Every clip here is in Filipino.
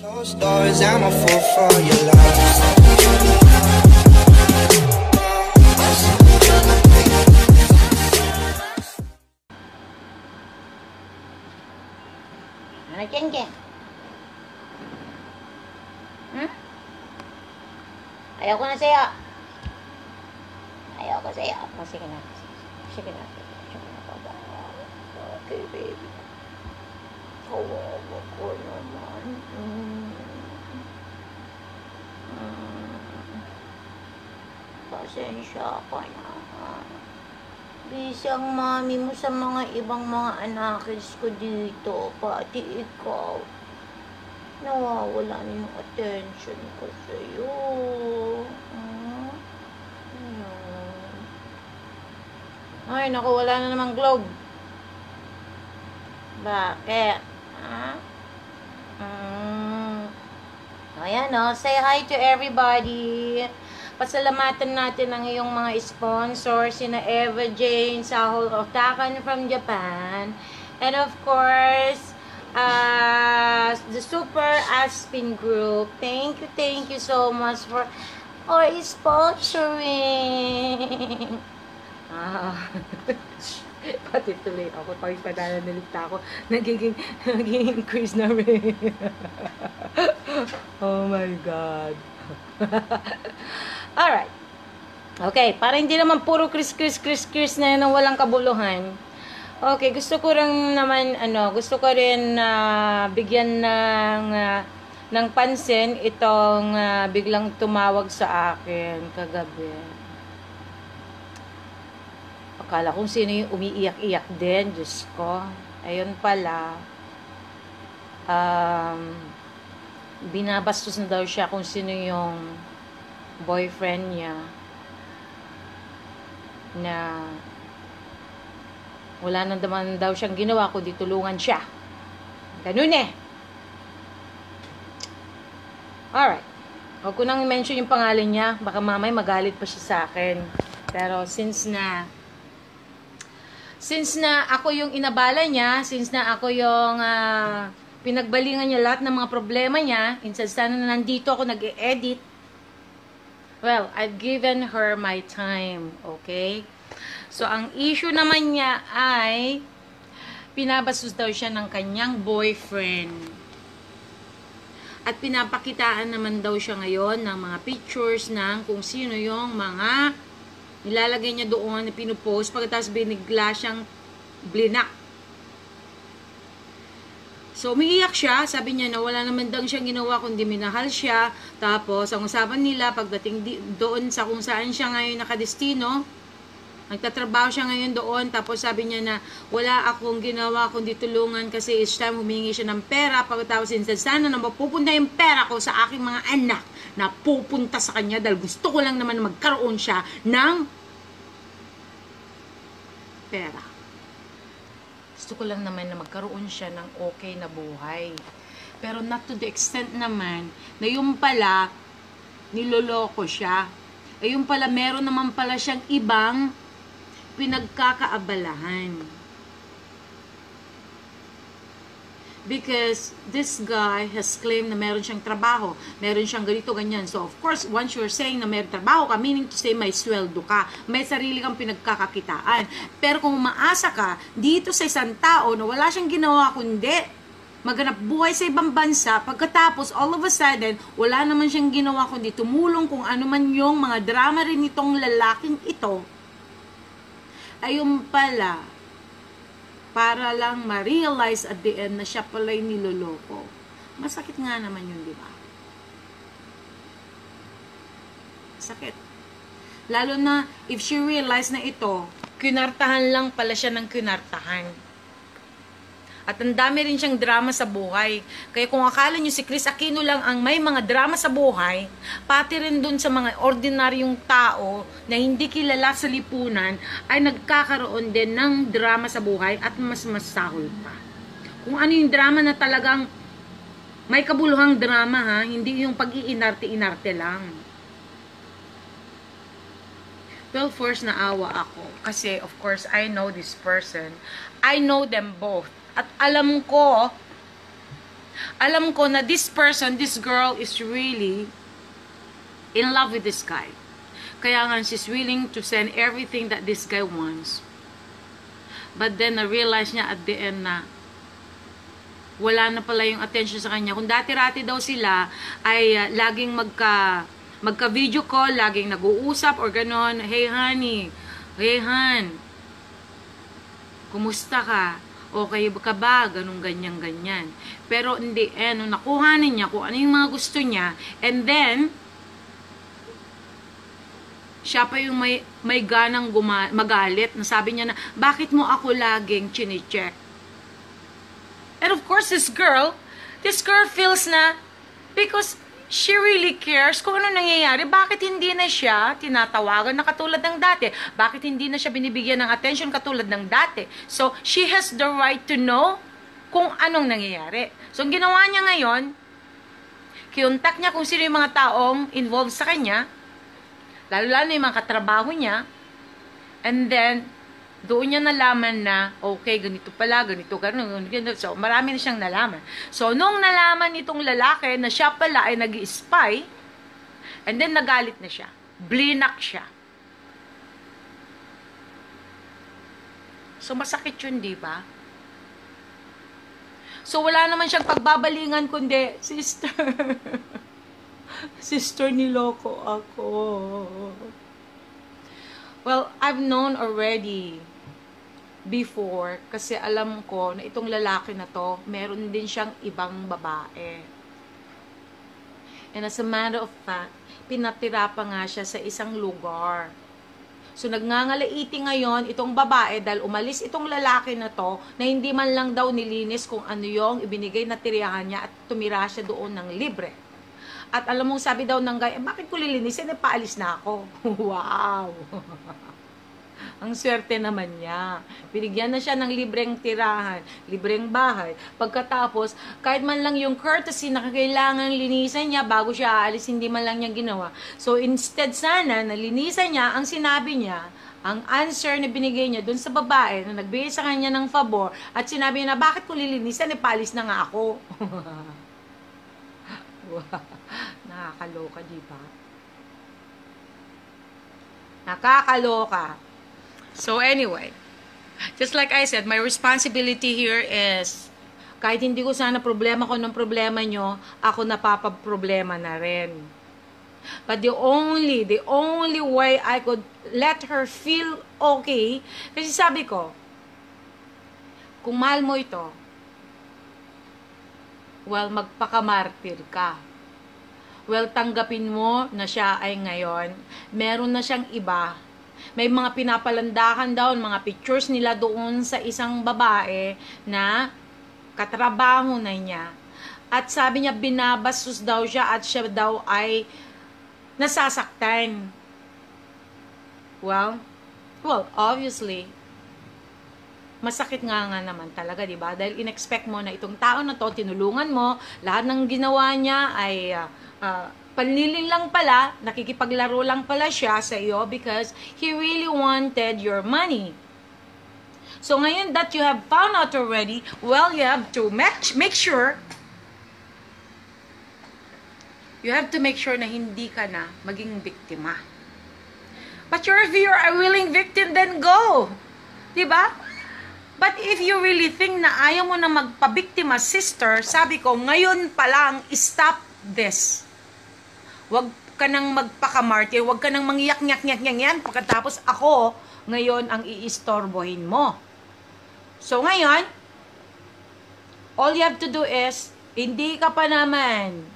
Closed doors, I'm a fool for your love. Ano, Ken? Ayaw ko na sa'yo. Ayaw ko sa'yo. Oh, sige na. Sige na. Okay, baby. Kawawa ko naman. Pasensya ka na. Busy ang mami mo sa mga ibang mga anakis ko dito. Pati ikaw. Nawawala na yung attention ko sa'yo. Ay, naku, wala na namang globe. Bakit? Ayan, no? Say hi to everybody. Pasalamatan natin ang iyong mga sponsors, sina Eva Jane, Sahol Otakan from Japan, and of course, the Super Aspin Group. Thank you so much for sponsoring. Pati tuloy ako, pag padala-nalita ako, nagiging increase na rin. Oh my God. Alright. Okay, para hindi naman puro kris na yun walang kabuluhan. Okay, gusto ko rin naman, gusto ko rin bigyan ng pansin itong biglang tumawag sa akin kagabi. Akala kong sino yung umiiyak-iyak din, Diyos ko. Ayun pala, binabastos na daw siya kung sino yung boyfriend niya na wala nang naman daw siyang ginawa kundi tulungan siya. Ganun eh. Alright. Huwag ko nang mention yung pangalan niya. Baka mamay magalit pa siya sa akin. Pero since na ako yung inabala niya, since na ako yung pinagbalingan niya lahat ng mga problema niya, instead na nandito ako nag-e-edit, well, I've given her my time, okay? So, ang issue naman niya ay pinabastos daw siya ng kanyang boyfriend. At pinapakitaan naman daw siya ngayon ng mga pictures ng kung sino yung mga nilalagay niya doon na pinupost, pagkatapos binigla siyang blinak. So, umiiyak siya. Sabi niya na wala naman daw siyang ginawa kundi minahal siya. Tapos, ang usapan nila, pagdating doon sa kung saan siya ngayon nakadestino, nagtatrabaho siya ngayon doon. Tapos, sabi niya na wala akong ginawa kundi tulungan kasi each time humingi siya ng pera. Pagkatapos, instead sana na mapupunta yung pera ko sa aking mga anak na pupunta sa kanya dahil gusto ko lang naman magkaroon siya ng pera. Gusto ko lang naman na magkaroon siya ng okay na buhay. Pero not to the extent naman na yung pala niloloko siya. Yung pala meron naman pala siyang ibang pinagkakaabalahan. Because this guy has claimed na meron siyang trabaho, meron siyang ganito, ganyan. So, of course, once you're saying na meron trabaho ka, meaning to say may sweldo ka, may sarili kang pinagkakakitaan. Pero kung umaasa ka dito sa isang tao na wala siyang ginawa kundi maghanap buhay sa ibang bansa, pagkatapos, all of a sudden, wala naman siyang ginawa kundi tumulong kung ano man yung mga drama rin itong lalaking ito, ayun pala, para lang ma-realize at the end na siya pala'y niloloko. Masakit nga naman yun, di ba? Sakit. Lalo na, if she realize na ito, kinartahan lang pala siya ng kinartahan. At ang dami rin siyang drama sa buhay. Kaya kung akala nyo si Chris Aquino lang ang may mga drama sa buhay, pati rin dun sa mga ordinaryong tao na hindi kilala sa lipunan, ay nagkakaroon din ng drama sa buhay at mas masahol pa. Kung ano yung drama na talagang may kabuluhang drama, ha, hindi yung pag-iinarte-inarte lang. Well, first naawa ako. Kasi, of course, I know this person. I know them both. At alam ko Alam ko na this person, this girl is really in love with this guy. Kaya nga, she's willing to send everything that this guy wants. But then, na-realize niya at the end na wala na pala yung attention sa kanya. Kung dati-rati daw sila ay laging magka-video call, laging nag-uusap or ganon. Hey honey, hey han, kumusta ka? Okay ka ba? Ganun, ganyan. Pero hindi, nung nakuhanin niya kung ano yung mga gusto niya, and then, siya pa yung may ganang magalit. Nasabi niya na, bakit mo ako laging chine-check? And of course, this girl feels na, because she really cares kung ano nangyayari, bakit hindi na siya tinatawagan na katulad ng dati? Bakit hindi na siya binibigyan ng attention katulad ng dati? So, she has the right to know kung anong nangyayari. So, ang ginawa niya ngayon, kinontak niya kung sino yung mga taong involved sa kanya, lalo-lalo yung mga katrabaho niya, and then, doon niya nalaman na, okay, ganito pala, ganito. So, marami na siyang nalaman. So, nung nalaman nitong lalaki na siya pala ay nag-i-spy, and then nagalit na siya. Blinak siya. So, masakit yun, di ba? So, wala naman siyang pagbabalingan, kundi, sister, sister, niloko ako. Well, I've known already before, kasi alam ko na itong lalaki na to, meron din siyang ibang babae. And as a matter of fact, pinatira pa nga siya sa isang lugar. So, nagngangalaiti ngayon itong babae dahil umalis itong lalaki na to na hindi man lang daw nilinis kung ano yung ibinigay na tiriyahan niya at tumira siya doon ng libre. At alam mo, sabi daw ng guy, bakit ko lilinisin? Paalis na ako. Wow! Ang swerte naman niya. Binigyan na siya ng libreng tirahan, libreng bahay. Pagkatapos, kahit man lang yung courtesy na kailangan linisan niya bago siya aalis, hindi man lang niya ginawa. So, instead sana, nalinisan niya, ang sinabi niya, ang answer na binigay niya dun sa babae na nagbigay sa kanya ng favor at sinabi niya na, bakit ko lilinisan? Paalis na nga ako. Nakakaloka, di ba? Nakakaloka. So anyway, just like I said, my responsibility here is, kahit hindi ko sana problema ko ng problema nyo, ako napapaproblema na rin. But the only way I could let her feel okay, kasi sabi ko, kung mahal mo ito, well, magpakamartir ka. Well, tanggapin mo na siya ay ngayon, meron na siyang iba. May mga pinapalandakan daw, mga pictures nila doon sa isang babae na katrabaho na niya. At sabi niya, binabastos daw siya at siya daw ay nasasaktan. Well, obviously, masakit nga naman talaga, di ba? Dahil in-expect mo na itong tao na to, tinulungan mo, lahat ng ginawa niya ay panlilin lang pala, nakikipaglaro lang pala siya sa iyo because he really wanted your money. So ngayon that you have found out already, well, you have to make sure na hindi ka na maging biktima. But if you're a willing victim, then go. Diba? But if you really think na ayaw mo na magpabiktima, sister, sabi ko, ngayon pa lang, stop this. Huwag ka nang magpakamartir, huwag ka nang mangyak-nyak-nyak-nyak pagkatapos ako ngayon ang iistorbohin mo. So ngayon, all you have to do is, hindi ka pa naman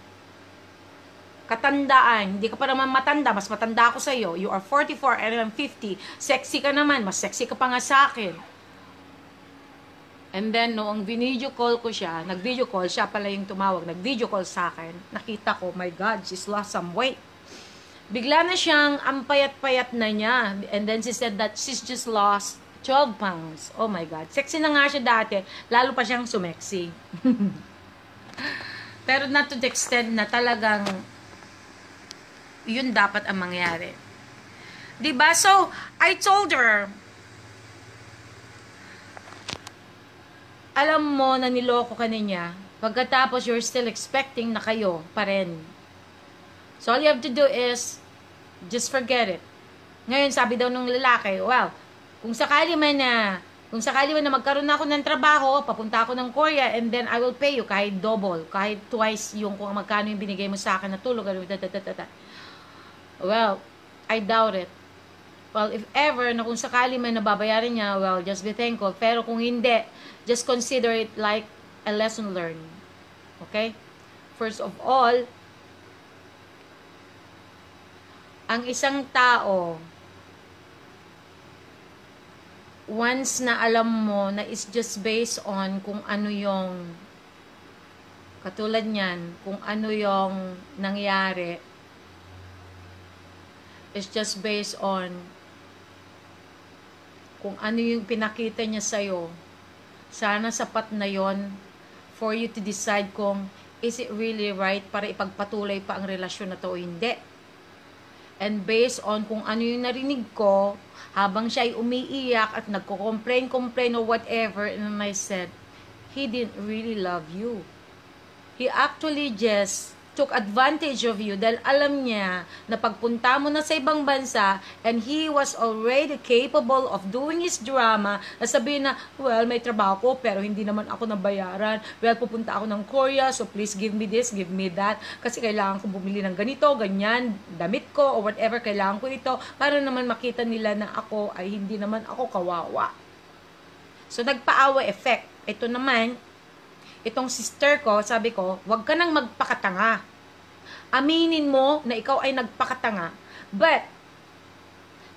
katandaan, hindi ka pa naman matanda, mas matanda ako sa iyo, you are 44 and I'm 50, sexy ka naman, mas sexy ka pa nga sa akin. And then, noong video call ko siya, nag-video call, siya pala yung tumawag, nag-video call sa akin, nakita ko, my God, she's lost some weight. Bigla na siyang ang payat-payat na niya. And then she said that she's just lost 12 pounds. Oh my God. Sexy na nga siya dati, lalo pa siyang sumeksi. Pero not to the extent na talagang yun dapat ang mangyari. Diba? So, I told her, alam mo na niloko ka niya, Pagkatapos, you're still expecting na kayo pa rin. So, all you have to do is, just forget it. Ngayon, sabi daw ng lalaki, well, kung sakali man na magkaroon na ako ng trabaho, papunta ako ng Korea, and then I will pay you kahit double, kahit twice yung kung magkano yung binigay mo sa akin na tulog. Well, I doubt it. Well, if ever, na kung sakali man nababayaran niya, well, just be thankful. Pero kung hindi, just consider it like a lesson learned. Okay? First of all, ang isang tao, once na alam mo na it's just based on kung ano yung, katulad niyan, kung ano yung nangyari, it's just based on kung ano yung pinakita niya sa'yo, sana sapat na yon for you to decide kung is it really right para ipagpatuloy pa ang relasyon na to o hindi. And based on kung ano yung narinig ko, habang siya ay umiiyak at nagko-complain or whatever, and I said, he didn't really love you. He actually just took advantage of you dahil alam niya na pagpunta mo na sa ibang bansa and he was already capable of doing his drama na sabihin na, well, may trabaho ko pero hindi naman ako nabayaran. Well, pupunta ako ng Korea, so please give me this, give me that. Kasi kailangan ko bumili ng ganito, ganyan, damit ko, or whatever, kailangan ko ito para naman makita nila na ako ay hindi naman ako kawawa. So, nagpa-awa effect. Ito naman, itong sister ko, sabi ko, wag ka nang magpakatanga. Aminin mo na ikaw ay nagpakatanga. But,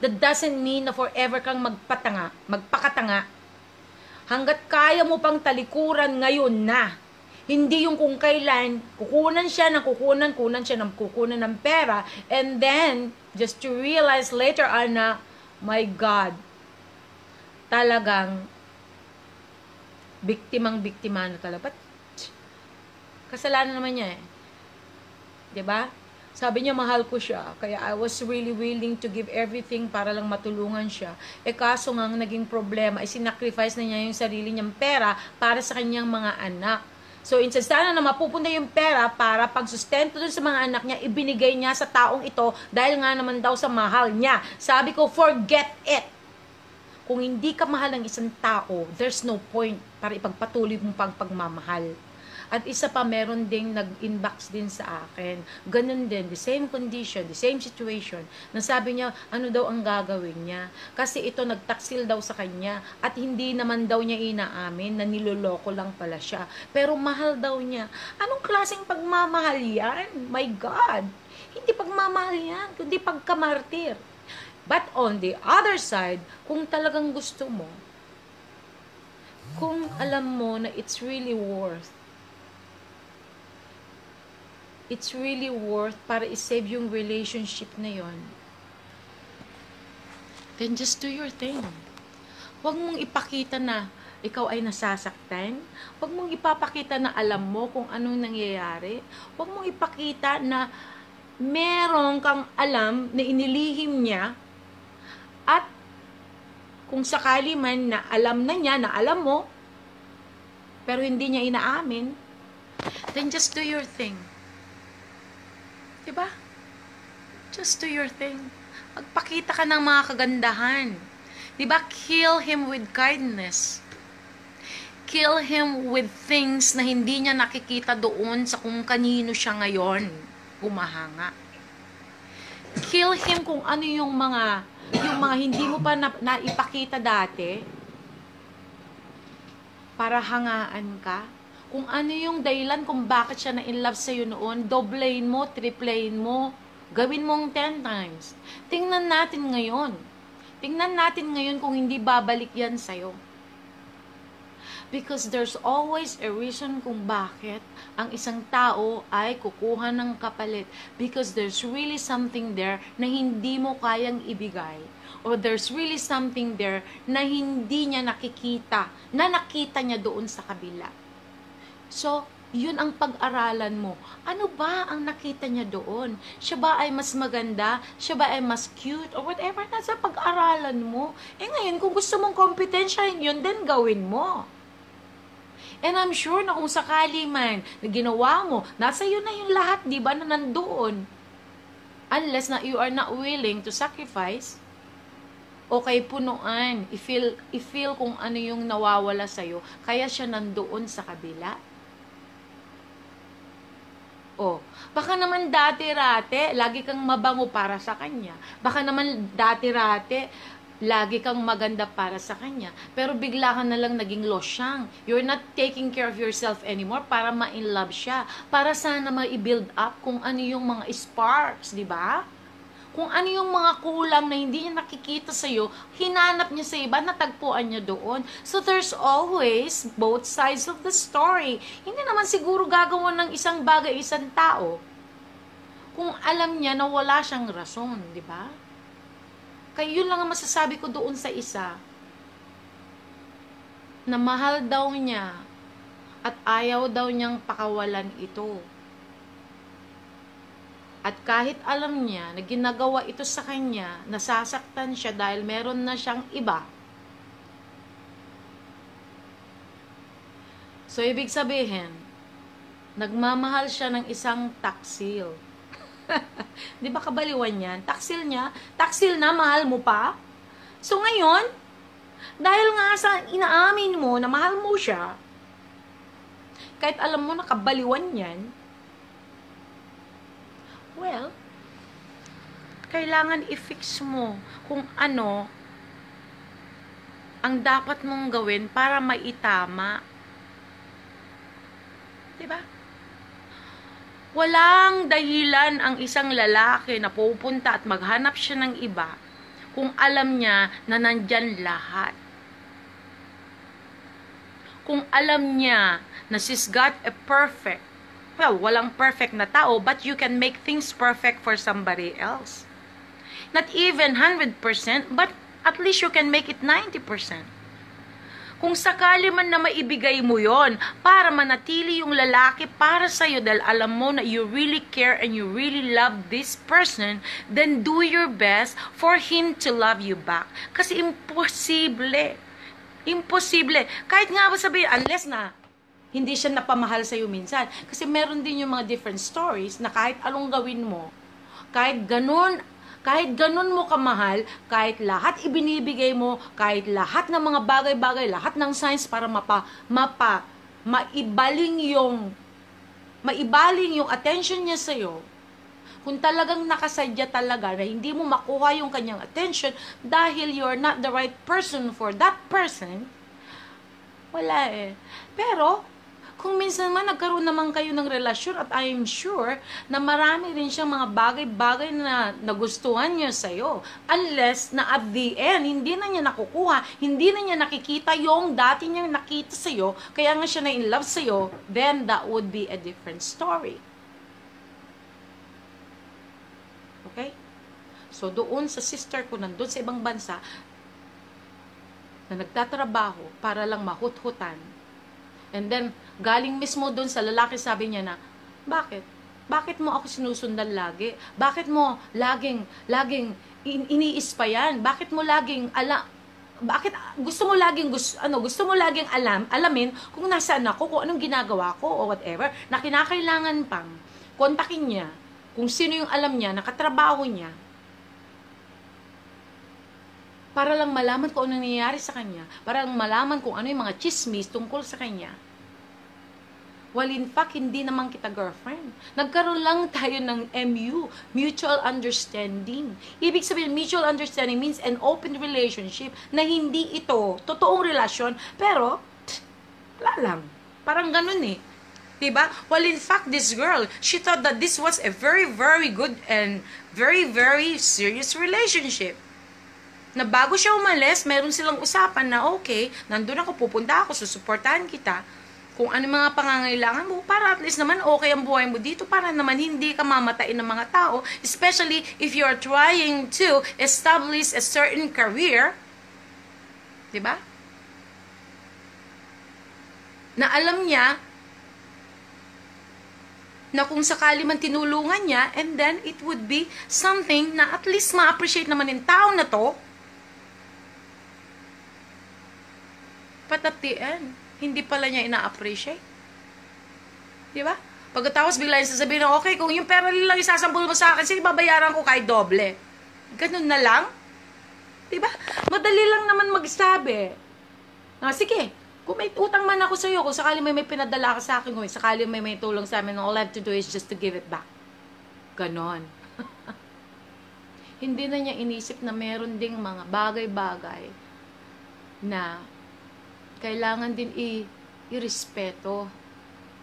that doesn't mean na forever kang magpakatanga. Hanggat kaya mo pang talikuran ngayon na. Hindi yung kung kailan, kukunan siya ng pera, and then, just to realize later on na, my God, talagang, biktima na talaga. But, kasalanan naman niya eh. 'Di ba? Sabi niya, mahal ko siya. Kaya I was really willing to give everything para lang matulungan siya. Kaso nga, ang naging problema ay sinacrifice na niya yung sarili niyang pera para sa kanyang mga anak. So, instead sana na mapupunta yung pera para pagsustento dun sa mga anak niya, ibinigay niya sa taong ito dahil nga naman daw sa mahal niya. Sabi ko, forget it. Kung hindi ka mahal ng isang tao, there's no point para ipagpatuloy mong pagmamahal. At isa pa, meron ding nag-inbox din sa akin. Ganun din, the same condition, the same situation. Nasabi niya, ano daw ang gagawin niya. Kasi ito nagtaksil daw sa kanya at hindi naman daw niya inaamin na niloloko lang pala siya. Pero mahal daw niya. Anong klaseng pagmamahal yan? My God! Hindi pagmamahal yan, kundi pagkamartir. But on the other side, kung talagang gusto mo, kung alam mo na it's really worth para i-save yung relationship na yon, then just do your thing. Huwag mong ipakita na ikaw ay nasasaktan. Huwag mong ipapakita na alam mo kung anong nangyayari. Huwag mong ipakita na meron kang alam na inilihim niya. At kung sakali man na alam na niya, na alam mo, pero hindi niya inaamin, then just do your thing. Diba? Just do your thing. Magpakita ka ng mga kagandahan. Diba? Kill him with kindness. Kill him with things na hindi niya nakikita doon sa kung kanino siya ngayon humahanga. Kill him kung ano yung mga hindi mo pa naipakita dati para hangaan ka. Kung ano yung dahilan kung bakit siya na in love sa'yo noon, doblein mo, triplein mo, gawin mong 10 times. Tingnan natin ngayon. Tingnan natin ngayon kung hindi babalik yan sa'yo. Because there's always a reason kung bakit ang isang tao ay kukuha ng kapalit. Because there's really something there na hindi mo kayang ibigay. Or there's really something there na hindi niya nakikita, na nakita niya doon sa kabila. So, yun ang pag-aralan mo. Ano ba ang nakita niya doon? Siya ba ay mas maganda? Siya ba ay mas cute? Or whatever, nasa pag-aralan mo. Ngayon, kung gusto mong kompetensyahin yun, then gawin mo. And I'm sure na kung sakali man na ginawa mo, nasa iyo na yung lahat, di ba, na nandoon. Unless na you are not willing to sacrifice, okay punuan, i-feel kung ano yung nawawala sa'yo, kaya siya nandoon sa kabila. Oh, baka naman dati-rate, lagi kang mabango para sa kanya. Baka naman dati-rate, lagi kang maganda para sa kanya. Pero bigla ka na lang naging losyang. You're not taking care of yourself anymore para ma-in-love siya. Para sana ma-build up kung ano yung mga sparks, di ba? Kung ano yung mga kulang na hindi niya nakikita sa'yo, hinanap niya sa iba, natagpuan niya doon. So there's always both sides of the story. Hindi naman siguro gagawa ng isang bagay, isang tao, kung alam niya na wala siyang rason, di ba? Kaya yun lang ang masasabi ko doon sa isa, na mahal daw niya at ayaw daw niyang pakawalan ito. At kahit alam niya na ginagawa ito sa kanya, nasasaktan siya dahil meron na siyang iba. So, ibig sabihin, nagmamahal siya ng isang taksil. Di ba kabaliwan yan? Taksil niya, taksil na, mahal mo pa. So ngayon, dahil nga sa inaamin mo na mahal mo siya, kahit alam mo na kabaliwan yan, well, kailangan i-fix mo kung ano ang dapat mong gawin para maitama. Diba? Walang dahilan ang isang lalaki na pupunta at maghanap siya ng iba kung alam niya na nandyan lahat. Kung alam niya na she's got a perfect, well, walang perfect na tao, but you can make things perfect for somebody else. Not even 100%, but at least you can make it 90%. Kung sakali man na maibigay mo yon para manatili yung lalaki para sa'yo dahil alam mo na you really care and you really love this person, then do your best for him to love you back. Kasi imposible. Imposible. Kahit nga ba sabihin, unless na hindi siya napamahal sa'yo minsan. Kasi meron din yung mga different stories na kahit anong gawin mo, kahit ganun mo kamahal, kahit lahat ibinibigay mo, kahit lahat ng mga bagay-bagay, lahat ng signs para maibaling yung attention niya sa'yo, kung talagang nakasadya talaga na hindi mo makuha yung kanyang attention dahil you're not the right person for that person, wala eh. Pero, kung minsan man nagkaroon naman kayo ng relasyon at I am sure na marami rin siyang mga bagay-bagay na nagustuhan niya sa'yo. Unless na at the end, hindi na niya nakukuha, hindi na niya nakikita yung dati niyang nakita sa'yo, kaya nga siya na in love sa'yo, then that would be a different story. Okay? So doon sa sister ko, nandun sa ibang bansa, na nagtatrabaho para lang mahut-hutan. And then, galing mismo doon sa lalaki, sabi niya na, bakit? Bakit mo ako sinusundan lagi? Bakit mo laging iniis pa yan? Bakit mo laging bakit gusto mo laging alamin kung nasaan ako, kung anong ginagawa ko o whatever, na kinakailangan pang kontakin niya kung sino yung alam niya, nakatrabaho niya, para lang malaman kung ano nangyayari sa kanya, para lang malaman kung ano yung mga chismis tungkol sa kanya. Well, in fact, hindi naman kita girlfriend. Nagkaroon lang tayo ng MU, mutual understanding. Ibig sabihin, mutual understanding means an open relationship na hindi ito totoong relasyon, pero, wala lang. Parang ganun eh. Diba? Well, in fact, this girl, she thought that this was a very, very good and very, very serious relationship. Na bago siya umalis, meron silang usapan na okay, nandun ako, pupunta ako, susuportahan kita. Kung ano mga pangangailangan mo, para at least naman okay ang buhay mo dito, para naman hindi ka mamatain ng mga tao, especially if you are trying to establish a certain career. Diba? Na alam niya, na kung sakali man tinulungan niya, and then it would be something na at least ma-appreciate naman ng tao na to. But at the end, hindi pala niya ina-appreciate. Di ba? Pagkatapos bigla yung sasabihin na, okay, kung yung pera lang isasampul mo sa akin, sige, babayaran ko kahit doble. Ganun na lang. Di ba? Madali lang naman magsabi. Sige, kung may utang man ako sa'yo, kung sakali may pinadala ka sa akin, kung sakali may tulong sa amin, all I have to do is just to give it back. Ganon. Hindi na niya inisip na meron ding mga bagay-bagay na kailangan din i-respeto.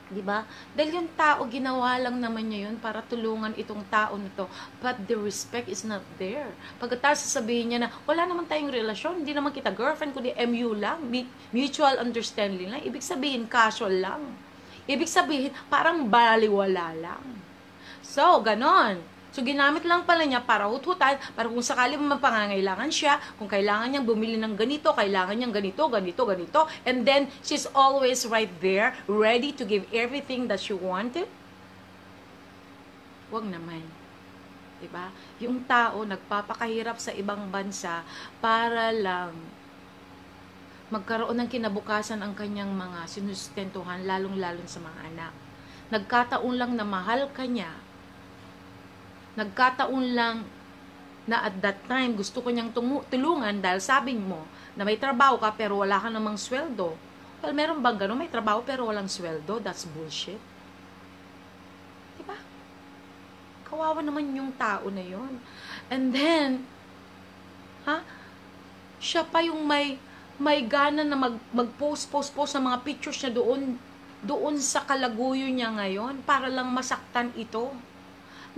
Diba? Dahil yung tao, ginawa lang naman niya yun para tulungan itong tao nito. But the respect is not there. Pagkatapos sasabihin niya na, wala naman tayong relasyon, hindi naman kita girlfriend, kundi MU lang, mutual understanding lang. Ibig sabihin, casual lang. Ibig sabihin, parang baliwala lang. So, ganon. So, ginamit lang pala niya para hut-hutan, para kung sakali mapangangailangan siya, kung kailangan niyang bumili ng ganito, kailangan niyang ganito, and then, she's always right there, ready to give everything that she wanted. Wag naman. Diba? Yung tao, nagpapakahirap sa ibang bansa para lang magkaroon ng kinabukasan ang kanyang mga sinustentuhan, lalong-lalong sa mga anak. Nagkataon lang na mahal ka niya, nagkataon lang na at that time gusto ko niyang tulungan dahil sabi mo na may trabaho ka pero wala ka namang sweldo. Well, meron bang gano'n? May trabaho pero walang sweldo? That's bullshit. Diba? Kawawa naman yung tao na yun. And then, siya pa yung may gana na mag-post ng mga pictures niya doon sa kalaguyo niya ngayon para lang masaktan ito.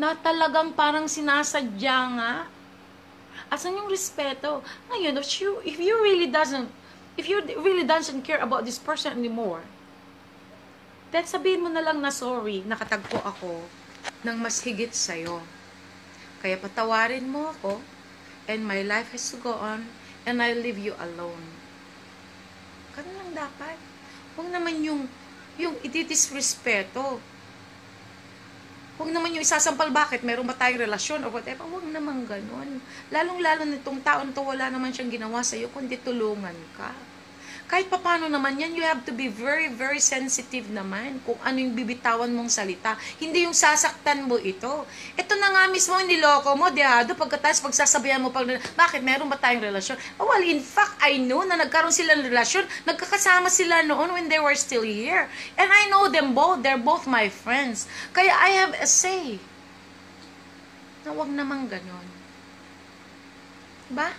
Na talagang parang sinasadya nga. Asan yung respeto? Ngayon, if you really doesn't care about this person anymore, then sabihin mo na lang na sorry, nakatagpo ako ng mas higit sa'yo. Kaya patawarin mo ako, and my life has to go on, and I leave you alone. Ganun lang dapat. Huwag naman yung itidisrespeto. Huwag naman yung isasampal, bakit? Meron ba tayong relasyon or whatever? Huwag naman ganun. Lalong-lalo nitong taon to, wala naman siyang ginawa sa'yo, kundi tulungan ka. Kahit papano naman yan, you have to be very, very sensitive naman kung ano yung bibitawan mong salita. Hindi yung sasaktan mo ito. Ito na nga mismo yung niloko mo, dehado, pagkatapos pagsasabihan mo, bakit? Meron ba tayong relasyon? Well, in fact, I know na nagkaroon sila ng relasyon. Nagkakasama sila noon when they were still here. And I know them both. They're both my friends. Kaya I have a say. Na wag naman ganon. Diba?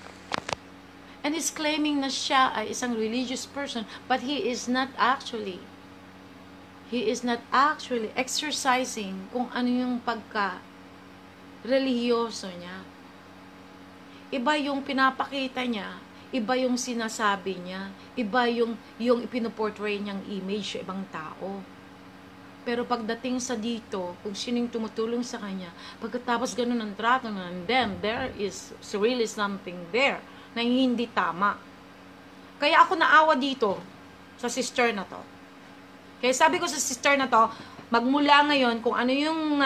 And he's claiming na siya ay isang religious person, but he is not actually exercising kung ano yung pagka-religyoso niya. Iba yung pinapakita niya, iba yung sinasabi niya, iba yung ipinoportray niyang image sa ibang tao. Pero pagdating sa dito, kung sinong tumutulong sa kanya, pagkatapos ganun ang trato ng them, there is really something there na hindi tama. Kaya ako naawa dito sa sister na to. Kaya sabi ko sa sister na to, magmula ngayon kung ano yung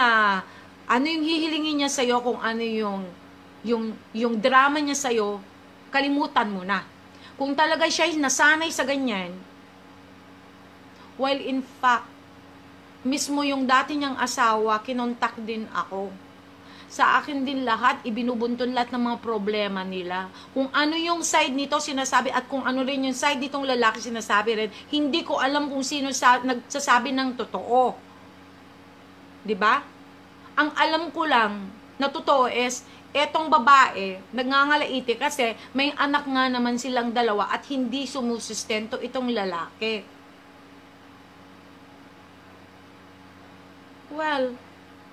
hihilingin niya sa'yo, kung ano yung drama niya sa'yo, kalimutan mo na. Kung talaga siya nasanay sa ganyan, while in fact, mismo yung dati niyang asawa, kinontak din ako. Sa akin din lahat, ibinubunton lahat ng mga problema nila. Kung ano yung side nito sinasabi at kung ano rin yung side nitong lalaki sinasabi rin, hindi ko alam kung sino nagsasabi ng totoo. 'Di ba? Ang alam ko lang na totoo is, etong babae, nagngangalaiti kasi may anak nga naman silang dalawa at hindi sumusustento itong lalaki. Well,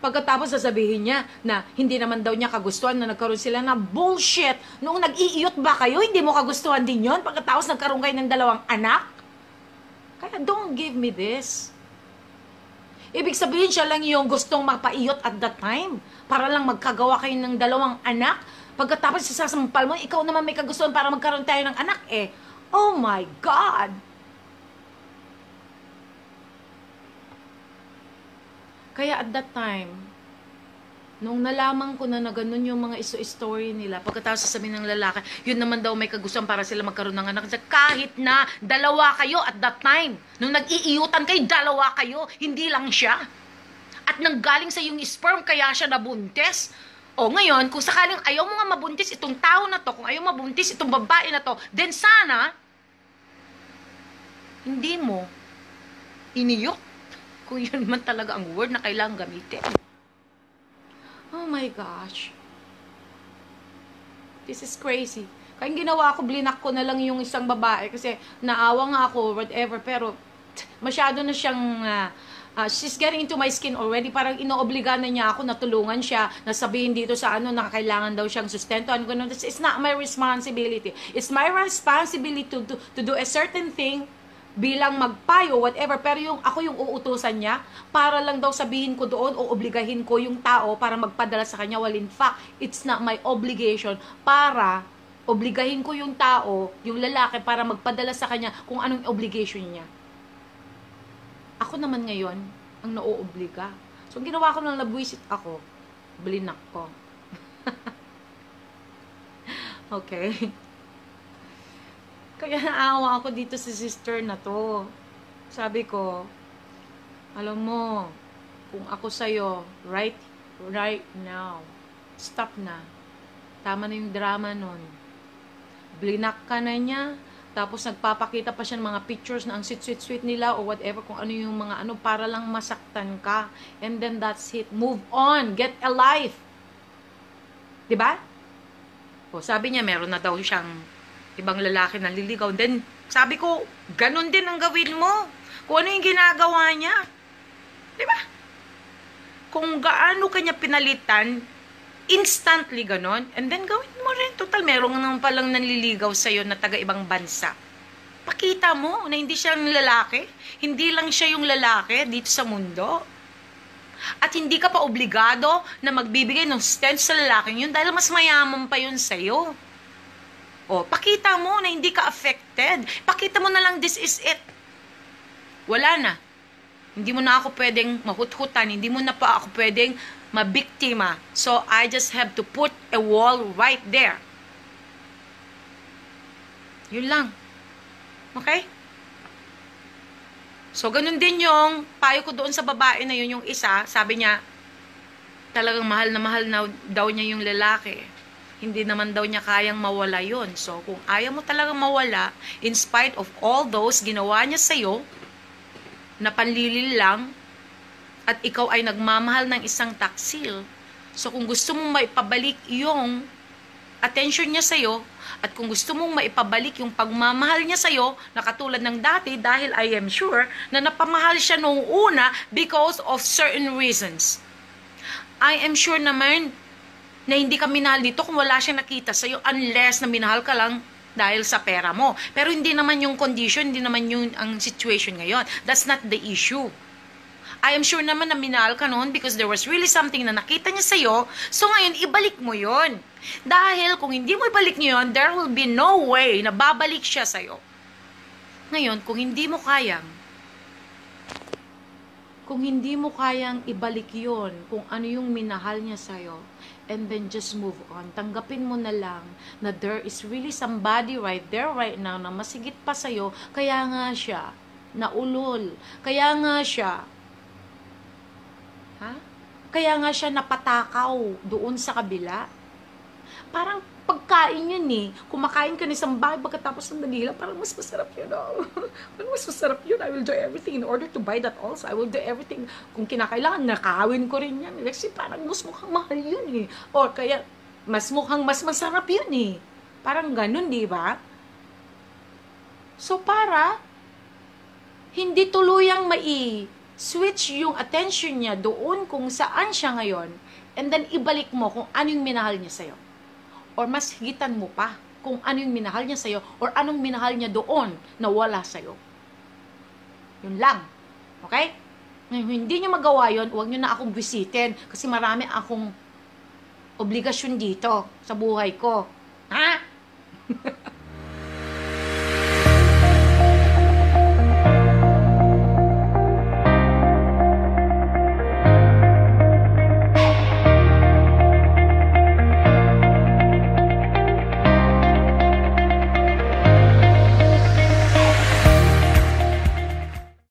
pagkatapos sasabihin niya na hindi naman daw niya kagustuhan na nagkaroon sila na bullshit. Noong nag-iiyot ba kayo, hindi mo kagustuhan din yon pagkatapos nagkaroon kayo ng dalawang anak? Kaya don't give me this. Ibig sabihin siya lang yung gustong mapaiyot at that time para lang magkagawa kayo ng dalawang anak. Pagkatapos sasampal mo, ikaw naman may kagustuhan para magkaroon tayo ng anak eh. Oh my God! Kaya at that time, Nung nalaman ko na ganun yung mga story nila, pagkatapos sasabihin ng lalaki, yun naman daw may kagustuhan para sila magkaroon ng anak. Kahit na dalawa kayo at that time, nung nag-iiyutan kayo, dalawa kayo, hindi lang siya. At nanggaling sa yung sperm, kaya siya nabuntis. O ngayon, kung sakaling ayaw mo nga mabuntis itong tao na to, kung ayaw mabuntis itong babae na to, then sana, hindi mo iniyot. Kung yun man talaga ang word na kailangang gamitin. Oh my gosh. This is crazy. Kaya ginawa ko, blinak ko na lang yung isang babae kasi naawa nga ako, whatever, pero masyado na siyang, she's getting into my skin already. Parang inoobliga na niya ako na tulungan siya, na sabihin dito sa na kailangan daw siyang sustento. It's not my responsibility. It's my responsibility to do a certain thing bilang magpayo, whatever, pero ako yung uutusan niya, para lang daw sabihin ko doon o obligahin ko yung tao para magpadala sa kanya, while in fact, it's not my obligation para obligahin ko yung tao, yung lalaki, para magpadala sa kanya kung anong obligation niya. Ako naman ngayon, ang naoobliga. So, ang ginawa ko nang nabwisit ako, blinak ko. Okay. Kaya naawa ako dito sa sister na to. Sabi ko, alam mo, kung ako sa'yo, right now, stop na. Tama na yung drama nun. Blinak ka na niya, tapos nagpapakita pa siya ng mga pictures na ang sweet nila o whatever, kung ano yung mga para lang masaktan ka. And then that's it. Move on. Get a life. Diba? O, sabi niya, meron na daw siyang ibang lalaki na liligaw. Then, sabi ko, ganun din ang gawin mo. Kung ano yung ginagawa niya. Diba? Kung gaano kanya pinalitan, instantly ganon, and then gawin mo rin. Total, meron naman palang nanliligaw sa'yo na taga-ibang bansa. Pakita mo na hindi siya ang lalaki. Hindi lang siya yung lalaki dito sa mundo. At hindi ka pa obligado na magbibigay ng stent sa lalaking yun dahil mas mayaman pa yun sa'yo. O, pakita mo na hindi ka affected. Pakita mo na lang, this is it. Wala na. Hindi mo na ako pwedeng mahut-hutan. Hindi mo na pa ako pwedeng mabiktima. So, I just have to put a wall right there. Yun lang. Okay? So, ganun din yung payo ko doon sa babae na yun, yung isa, sabi niya, talagang mahal na daw niya yung lalaki. Hindi naman daw niya kayang mawala yun. So, kung ayaw mo talagang mawala, in spite of all those ginawa niya sa'yo, na panlilil lang, at ikaw ay nagmamahal ng isang taksil, so kung gusto mong maipabalik yung attention niya sa'yo, at kung gusto mong maipabalik yung pagmamahal niya sa'yo, na katulad ng dati, dahil I am sure, na napamahal siya noong una because of certain reasons. I am sure naman, na hindi ka minahal dito kung wala siyang nakita sa'yo unless na minahal ka lang dahil sa pera mo. Pero hindi naman yung condition, hindi naman yung ang situation ngayon. That's not the issue. I am sure naman na minahal ka noon because there was really something na nakita niya sa'yo. So ngayon, ibalik mo yon. Dahil kung hindi mo ibalik niyo yon, there will be no way na babalik siya sa'yo. Ngayon, kung hindi mo kayang ibalik yon, kung ano yung minahal niya sa'yo, and then just move on. Tanggapin mo na lang na there is really somebody right there, right now, na masigit pa sa'yo, kaya nga siya naulol. Kaya nga siya napatakaw doon sa kabila. Parang pagkain yun eh. Kumakain ka ng isang bahay pagkatapos ng Manila, parang mas masarap yun. Parang mas masarap yun. I will do everything in order to buy that also. I will do everything. Kung kinakailangan, nakawin ko rin yan. Kasi parang mas mukhang mahal yun eh. Or kaya, mas mukhang mas masarap yun eh. Parang ganun, di ba? So, para hindi tuluyang switch yung attention niya doon kung saan siya ngayon, and then ibalik mo kung ano yung minahal niya sa'yo. Or mas higitan mo pa kung ano yung minahal niya sa'yo or anong minahal niya doon na wala sa'yo. Yun lang. Okay? Ngayon, hindi niyo magawa yun, huwag niyo na akong bisitin kasi marami akong obligasyon dito sa buhay ko.